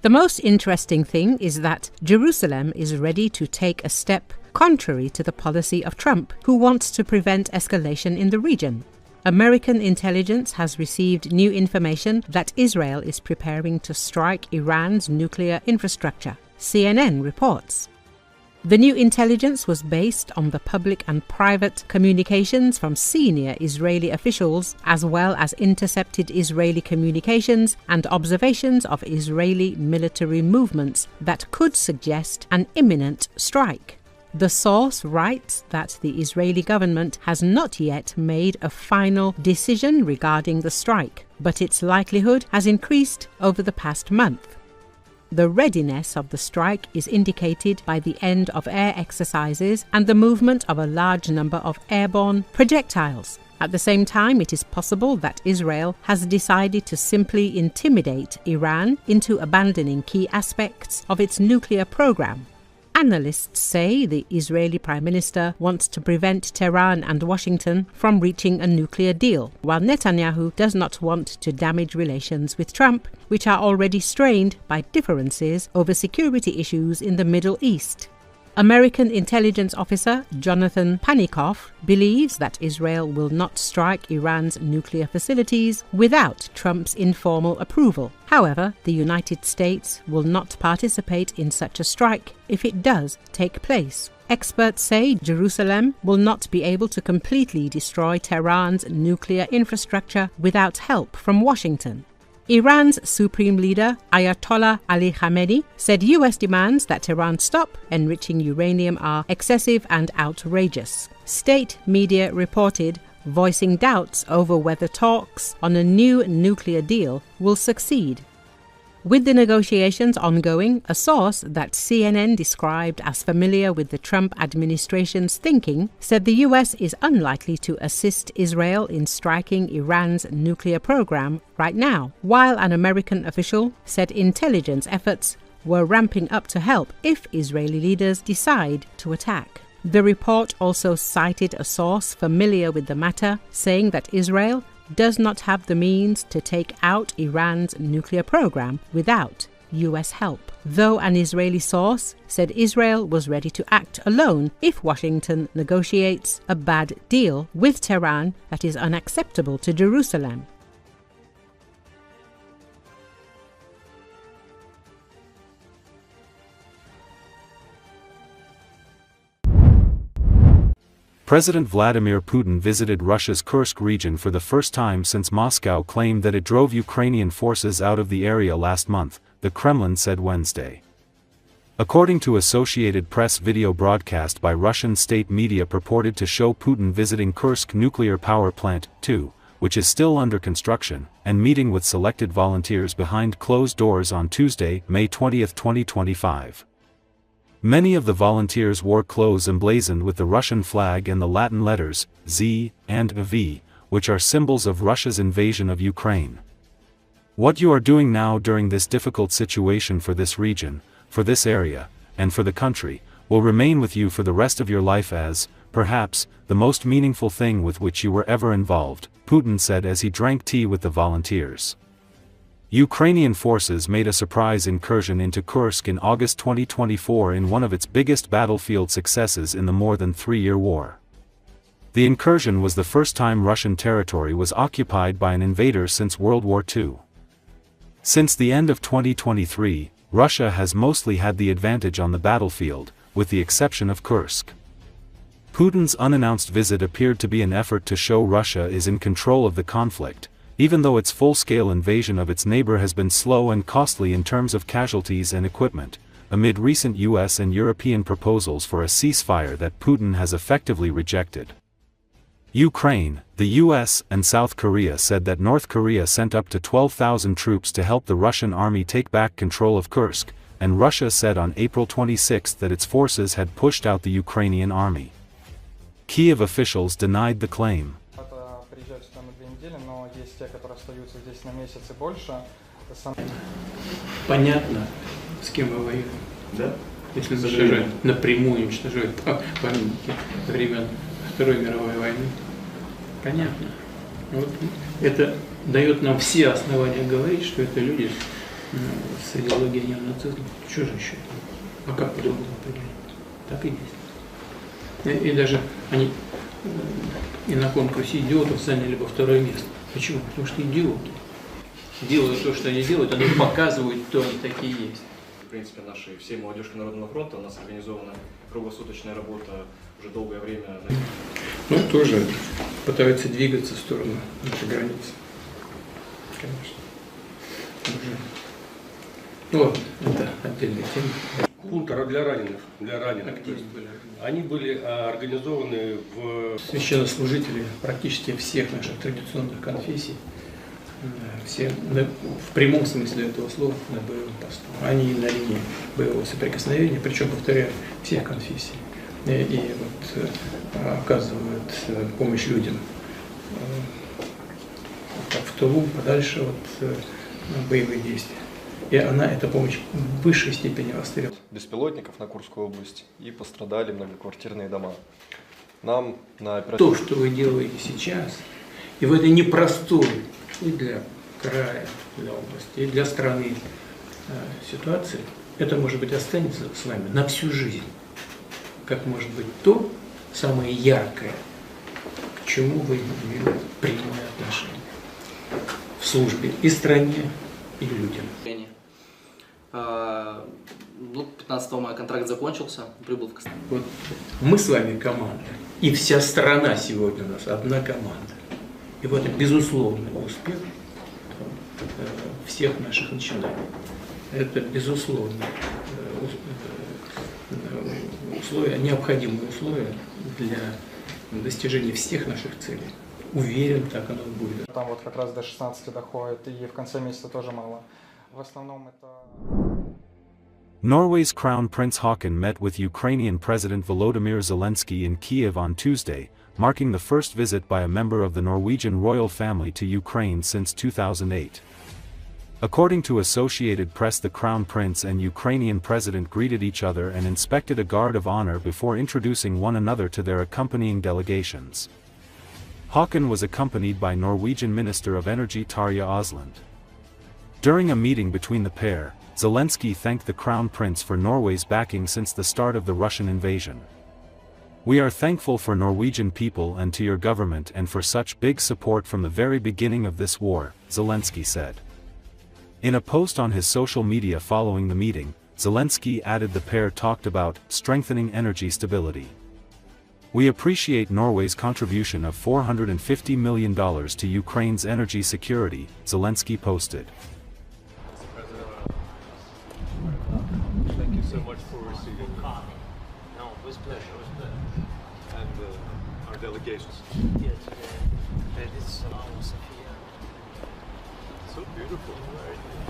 The most interesting thing is that Jerusalem is ready to take a step contrary to the policy of Trump, who wants to prevent escalation in the region. American intelligence has received new information that Israel is preparing to strike Iran's nuclear infrastructure, CNN reports. The new intelligence was based on the public and private communications from senior Israeli officials, as well as intercepted Israeli communications and observations of Israeli military movements that could suggest an imminent strike. The source writes that the Israeli government has not yet made a final decision regarding the strike, but its likelihood has increased over the past month. The readiness of the strike is indicated by the end of air exercises and the movement of a large number of airborne projectiles. At the same time, it is possible that Israel has decided to simply intimidate Iran into abandoning key aspects of its nuclear program. Analysts say the Israeli Prime Minister wants to prevent Tehran and Washington from reaching a nuclear deal, while Netanyahu does not want to damage relations with Trump, which are already strained by differences over security issues in the Middle East. American intelligence officer Jonathan Panikoff believes that Israel will not strike Iran's nuclear facilities without Trump's informal approval. However, the United States will not participate in such a strike if it does take place. Experts say Jerusalem will not be able to completely destroy Tehran's nuclear infrastructure without help from Washington. Iran's supreme leader, Ayatollah Ali Khamenei, said US demands that Tehran stop enriching uranium are excessive and outrageous. State media reported, voicing doubts over whether talks on a new nuclear deal will succeed. With the negotiations ongoing, a source that CNN described as familiar with the Trump administration's thinking said the US is unlikely to assist Israel in striking Iran's nuclear program right now, while an American official said intelligence efforts were ramping up to help if Israeli leaders decide to attack. The report also cited a source familiar with the matter, saying that Israel does not have the means to take out Iran's nuclear program without US help, though an Israeli source said Israel was ready to act alone if Washington negotiates a bad deal with Tehran that is unacceptable to Jerusalem. President Vladimir Putin visited Russia's Kursk region for the first time since Moscow claimed that it drove Ukrainian forces out of the area last month, the Kremlin said Wednesday. According to Associated Press, video broadcast by Russian state media purported to show Putin visiting Kursk nuclear power plant 2, which is still under construction, and meeting with selected volunteers behind closed doors on Tuesday, May 20, 2025. Many of the volunteers wore clothes emblazoned with the Russian flag and the Latin letters Z and V, which are symbols of Russia's invasion of Ukraine. What you are doing now during this difficult situation for this region, for this area, and for the country, will remain with you for the rest of your life as, perhaps, the most meaningful thing with which you were ever involved, Putin said as he drank tea with the volunteers. Ukrainian forces made a surprise incursion into Kursk in August 2024 in one of its biggest battlefield successes in the more than 3-year war. The incursion was the first time Russian territory was occupied by an invader since World War II. Since the end of 2023, Russia has mostly had the advantage on the battlefield, with the exception of Kursk. Putin's unannounced visit appeared to be an effort to show Russia is in control of the conflict, even though its full-scale invasion of its neighbor has been slow and costly in terms of casualties and equipment, amid recent US and European proposals for a ceasefire that Putin has effectively rejected. Ukraine, the US, and South Korea said that North Korea sent up to 12,000 troops to help the Russian army take back control of Kursk, and Russia said on April 26 that its forces had pushed out the Ukrainian army. Kiev officials denied the claim. Понятно, с кем мы воюем, да? Если уничтожают, напрямую уничтожают памятники времен Второй мировой войны. Понятно. Вот это дает нам все основания говорить, что это люди с идеологией неонацизма. Что же еще? А как по-другому определить? Так и есть. И даже они и на конкурсе идиотов заняли бы второе место. Почему? Потому что идиоты делают то, что они делают, они показывают, кто они такие есть. В принципе, нашей всей молодежки Народного фронта у нас организована круглосуточная работа уже долгое время. Ну, тоже пытаются двигаться в сторону нашей границы. Конечно. Уже. Ну, это отдельная тема. Пункты для раненых. Они были организованы в... Священнослужители практически всех наших традиционных конфессий, все в прямом смысле этого слова на боевом посту. Они на линии боевого соприкосновения, причем, повторяю, всех конфессий. И вот оказывают помощь людям в тылу, подальше от боевых действий. И эта помощь в высшей степени востребована. Беспилотников на Курскую область и пострадали многоквартирные дома. Нам на То, что вы делаете сейчас, и в этой непростой и для края, для области, и для страны ситуации, это, может быть, останется с вами на всю жизнь. Как может быть то самое яркое, к чему вы имели прямое отношение в службе и стране, и людям. Ну, 15 мая контракт закончился, прибыл в Краснодар. Вот мы с вами команда, и вся страна сегодня у нас одна команда. И вот это безусловный успех всех наших начинаний. Это безусловно условия, необходимые условия для достижения всех наших целей. Уверен, так оно будет. Там вот как раз до 16 доходит, и в конце месяца тоже мало. В основном это... Norway's Crown Prince Haakon met with Ukrainian President Volodymyr Zelensky in Kiev on Tuesday, marking the first visit by a member of the Norwegian royal family to Ukraine since 2008. According to Associated Press, the Crown Prince and Ukrainian President greeted each other and inspected a guard of honor before introducing one another to their accompanying delegations. Haakon was accompanied by Norwegian Minister of Energy Tarja Aasland. During a meeting between the pair, Zelensky thanked the Crown Prince for Norway's backing since the start of the Russian invasion. "We are thankful for Norwegian people and to your government and for such big support from the very beginning of this war," Zelensky said. In a post on his social media following the meeting, Zelensky added the pair talked about strengthening energy stability. "We appreciate Norway's contribution of $450 million to Ukraine's energy security," Zelensky posted. Thank you so much for receiving me. No, it was pleasure. It was pleasure. And our delegations. Yes, this is our Sophia. So beautiful. Very good.